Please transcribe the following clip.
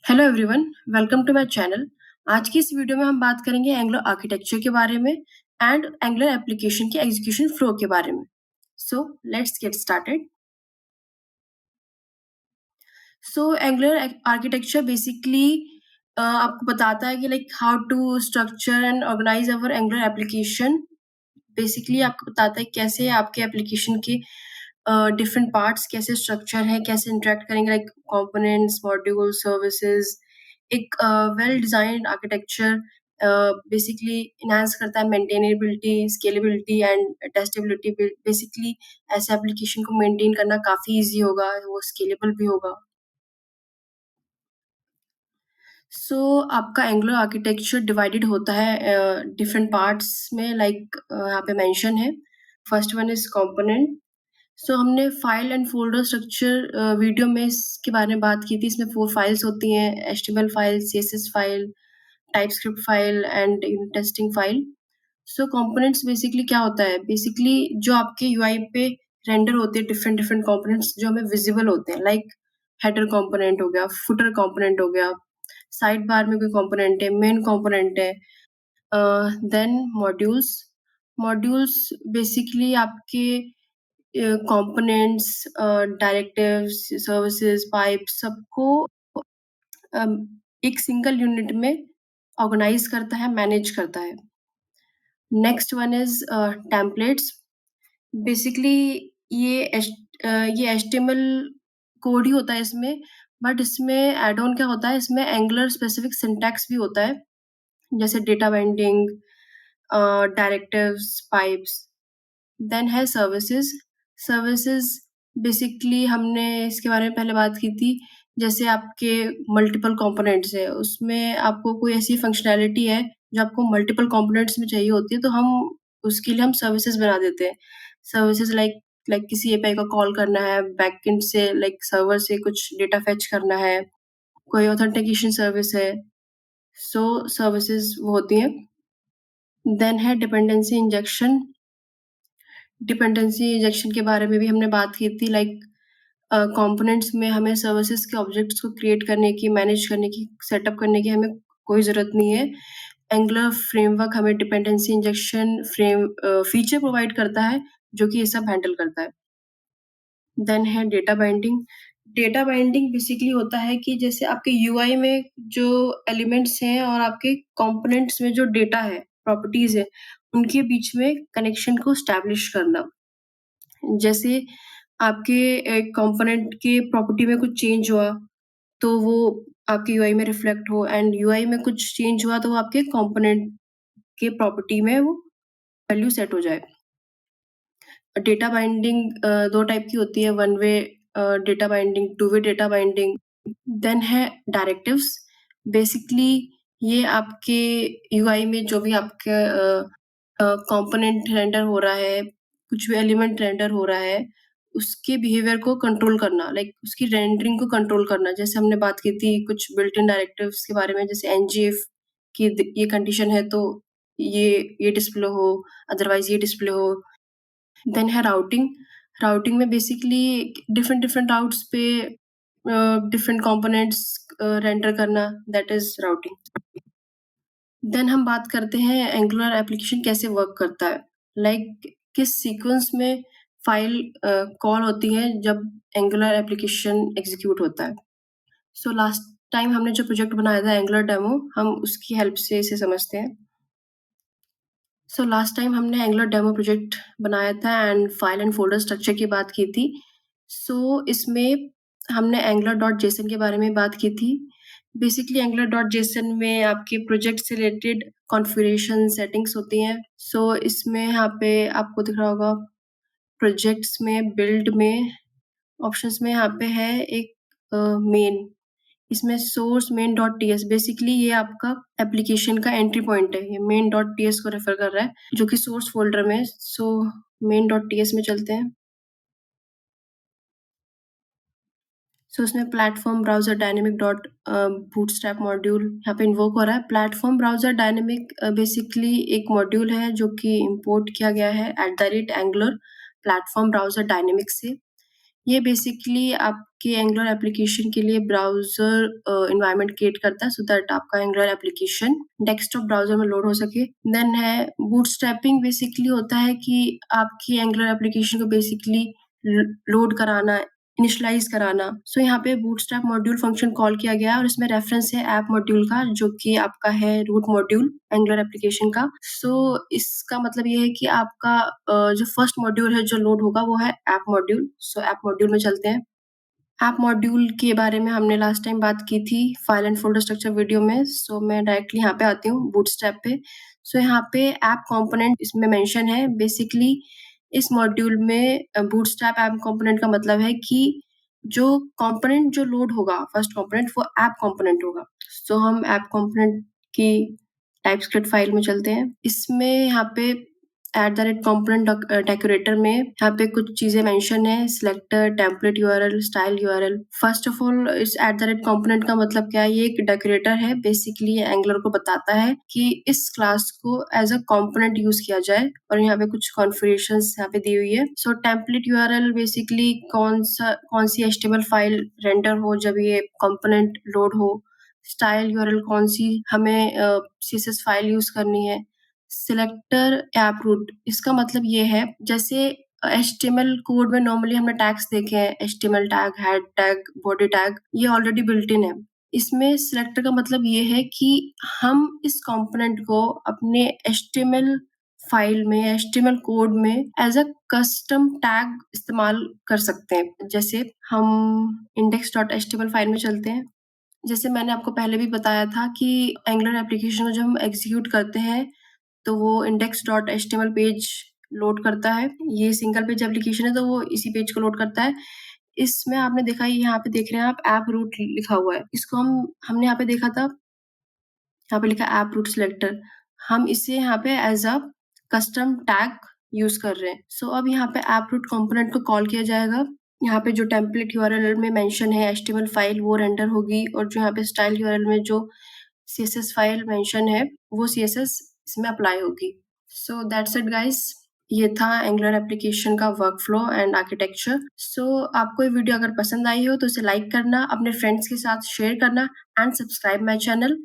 Hello everyone, welcome to my channel. आज की इस वीडियो में हम बात करेंगे एंगुलर आर्किटेक्चर के बारे में एंड एंगुलर एप्लीकेशन के एग्जीक्यूशन फ्लो के बारे में। So let's get started. So Angular architecture basically आपको बताता है कि like how to structure and organise our Angular application. Basically आपको बताता है कैसे आपके एप्लीकेशन के डिफरेंट पार्ट्स कैसे स्ट्रक्चर है, कैसे इंटरेक्ट करेंगे, लाइक कंपोनेंट्स, मॉड्यूल, सर्विसेज। एक well designed architecture basically enhance करता है maintainability, scalability and testability. Basically ऐसे एप्लीकेशन को मेंटेन करना काफी इजी होगा, वो स्केलेबल भी होगा। आपका एंगुलर आर्किटेक्चर डिवाइडेड होता है डिफरेंट पार्ट्स में, लाइक यहाँ पे मेंशन है। First one is component. हमने file and folder structure video में इसके बारे में बात की थी। इसमें 4 फाइल्स होती हैं: HTML file, CSS file, TypeScript file and unit testing file. Components basically क्या होता है? बेसिकली जो आपके यूआई पे रेंडर होते हैं डिफरेंट डिफरेंट कंपोनेंट्स जो हमें विजिबल होते हैं, लाइक हेडर कंपोनेंट हो गया, फुटर कंपोनेंट हो गया, साइड बार में कोई कंपोनेंट है, मेन कंपोनेंट है। Then modules. मॉड्यूल्स बेसिकली आपके कंपोनेंट्स, डायरेक्टिव्स, सर्विसेज, पाइप सबको एक सिंगल यूनिट में ऑर्गेनाइज करता है, मैनेज करता है। Next one is templates. Basically ये ये एचटीएमएल कोड ही होता है इसमें, बट इसमें एड ऑन क्या होता है, इसमें एंगुलर स्पेसिफिक सिंटैक्स भी होता है, जैसे data binding, directives, pipes. Then है सर्विसेज। सर्विसेज बेसिकली हमने इसके बारे में पहले बात की थी। जैसे आपके मल्टीपल कंपोनेंट्स है, उसमें आपको कोई ऐसी फंक्शनैलिटी है जो आपको मल्टीपल कंपोनेंट्स में चाहिए होती है, तो हम उसके लिए हम सर्विसेज बना देते हैं। सर्विसेज लाइक लाइक किसी एपीआई का कॉल करना है, बैकएंड से लाइक सर्वर से कुछ डेटा फेच करना है, कोई ऑथेंटिकेशन सर्विस है, सर्विसेज वो होती हैं। देन है डिपेंडेंसी इंजेक्शन। डिपेंडेंसी इंजेक्शन के बारे में भी हमने बात की थी, लाइक कंपोनेंट्स में हमें सर्विसेज के ऑब्जेक्ट्स को क्रिएट करने की, मैनेज करने की, सेटअप करने की हमें कोई ज़रूरत नहीं है। एंगुलर फ्रेमवर्क हमें डिपेंडेंसी इंजेक्शन फीचर प्रोवाइड करता है, जो कि ये सब हैंडल करता है। देन है data binding. Data binding basically होता है कि जैसे आपके यूआई में जो एलिमेंट्स हैं और आपके कंपोनेंट्स में जो डेटा है, प्रॉपर्टीज है, उनके बीच में कनेक्शन को स्टैब्लिश करना। जैसे आपके एक कंपोनेंट के प्रॉपर्टी में कुछ चेंज हुआ, तो वो आपके यूआई में रिफ्लेक्ट हो, एंड यूआई में कुछ चेंज हुआ तो वो आपके कंपोनेंट के प्रॉपर्टी में वो वैल्यू सेट हो जाए। डेटा बाइंडिंग 2 टाइप की होती है, one way data binding, two way data binding. Then है डायरेक्टिव्स। बेसिकली ये आपके यूआई में जो भी आपके कंपोनेंट रेंडर हो रहा है, कुछ भी एलिमेंट रेंडर हो रहा है, उसके बिहेवियर को कंट्रोल करना, लाइक उसकी रेंडरिंग को कंट्रोल करना। जैसे हमने बात की थी कुछ बिल्ट इन डायरेक्टिव्स के बारे में, जैसे एनजीएफ की ये कंडीशन है तो ये डिस्प्ले हो, अदरवाइज ये डिस्प्ले हो। देन है राउटिंग। राउटिंग में बेसिकली डिफरेंट डिफरेंट राउट्स पे डिफरेंट कंपोनेंट्स रेंडर करना, दैट इज राउटिंग। देन हम बात करते हैं एंगुलर एप्लीकेशन कैसे वर्क करता है, लाइक किस सीक्वेंस में फाइल कॉल होती है जब एंगुलर एप्लीकेशन एग्जीक्यूट होता है। लास्ट टाइम हमने जो प्रोजेक्ट बनाया था एंगुलर डेमो, हम उसकी हेल्प से इसे समझते हैं। लास्ट टाइम हमने एंगुलर डेमो प्रोजेक्ट बनाया था and file and folder structure की बात की थी। इसमें हमने एंगुलर डॉट जेसन के बारे में बात की थी। बेसिकली एंगुलर डॉट जेसन में आपके प्रोजेक्ट से रिलेटेड कॉन्फ़िगरेशन सेटिंग्स होती हैं। इसमें यहाँ पे आपको दिख रहा होगा प्रोजेक्ट्स में, बिल्ड में, ऑप्शंस में यहाँ पे है एक मेन। इसमें source main dot T S, basically ये आपका एप्लीकेशन का एंट्री पॉइंट है। ये मेन डॉट टी एस को रेफर कर रहा है, जो कि सोर्स फोल्डर में। मेन डॉट टी एस में चलते हैं। उसमें platform browser dynamic dot bootstrap module यहाँ पे इन्वोक हो रहा है। प्लेटफॉर्म ब्राउजर डायनेमिक बेसिकली एक मॉड्यूल है जो कि इंपोर्ट किया गया है @Angular प्लेटफॉर्म ब्राउजर डायनेमिक से। ये बेसिकली आप आपके एंगुलर एप्लीकेशन के लिए ब्राउज़र एनवायरनमेंट क्रिएट करता है, सो दैट आपका एंगुलर एप्लीकेशन डेस्कटॉप ब्राउज़र में लोड हो सके। देन है बूटस्ट्रैपिंग, बेसिकली होता है कि आपकी एंगुलर एप्लीकेशन को बेसिकली लोड कराना, इनिशियलाइज़ कराना। सो यहाँ पे बूटस्ट्रैप मॉड्यूल फंक्शन कॉल किया गया है और इसमें रेफरेंस है ऐप मॉड्यूल का, जो कि आपका है रूट मॉड्यूल एंगुलर एप्लीकेशन का। सो इसका मतलब ये है कि आपका जो फर्स्ट मॉड्यूल है जो लोड होगा वो है ऐप मॉड्यूल। सो ऐप मॉड्यूल में चलते हैं। ऐप मॉड्यूल के बारे में हमने लास्ट टाइम बात की थी file and folder structure video में। सो मैं डायरेक्टली यहाँ पे आती हूँ बूटस्ट्रैप पे। सो यहाँ पे ऐप कंपोनेंट इसमें मेंशन है। बेसिकली इस मॉड्यूल में बूटस्ट्रैप ऐप कंपोनेंट का मतलब है कि जो कंपोनेंट जो लोड होगा, फर्स्ट कंपोनेंट वो ऐप कंपोनेंट होगा। सो हम ऐप कंपोनेंट की टाइपस्क्रिप्ट फाइल में चलते हैं। इसमें यहाँ पे @component डेकोरेटर में यहाँ पे कुछ चीजें मेंशन है, selector, template URL, style URL. First of all इस @component का मतलब क्या है? ये एक डेकोरेटर है। बेसिकली ये एंगुलर को बताता है कि इस क्लास को एज अ कंपोनेंट यूज किया जाए, और यहाँ पे कुछ कॉन्फ़िगरेशंस यहाँ पे दी हुई है। सो टेम्पलेट यूआरएल बेसिकली कौन सी HTML फाइल रेंडर हो जब ये कंपोनेंट लोड हो। स्टाइल यूआरएल कौन सी हमें CSS फाइल यूज करनी है। सिलेक्टर ऐप रूट, इसका मतलब ये है जैसे HTML कोड में नॉर्मली हमने टैग्स देखे हैं, HTML tag, head tag, body tag, ये ऑलरेडी बिल्ट इन है। इसमें सिलेक्टर का मतलब ये है कि हम इस कंपोनेंट को अपने HTML फाइल में, HTML कोड में एज अ कस्टम टैग इस्तेमाल कर सकते हैं। जैसे हम index.html फाइल में चलते हैं। जैसे मैंने आपको पहले भी बताया था कि एंगुलर एप्लीकेशन को जब हम एग्जीक्यूट करते हैं तो वो index.html पेज लोड करता है। ये सिंगल पेज एप्लीकेशन है तो वो इसी पेज को लोड करता है। इसमें आपने देखा, यहाँ पे देख रहे हैं आप ऐप रूट लिखा हुआ है। इसको हमने यहाँ पे देखा था, यहाँ पे लिखा ऐप रूट सिलेक्टर। हम इसे यहाँ पे as a custom tag use कर रहे हैं। सो अब यहाँ पे ऐप रूट कंपोनेंट को कॉल किया जाएगा। यहाँ पे जो टेम्पलेट यूआरएल में मेंशन है HTML फाइल वो रेंडर होगी, और जो यहाँ पे स्टाइल यूआरएल में जो CSS फाइल मेंशन है वो CSS इसमें अप्लाई होगी। सो दैट्स इट गाइस, ये था एंगुलर एप्लीकेशन का वर्कफ्लो एंड आर्किटेक्चर। सो आपको ये वीडियो अगर पसंद आई हो तो इसे लाइक करना, अपने फ्रेंड्स के साथ शेयर करना एंड सब्सक्राइब माय चैनल।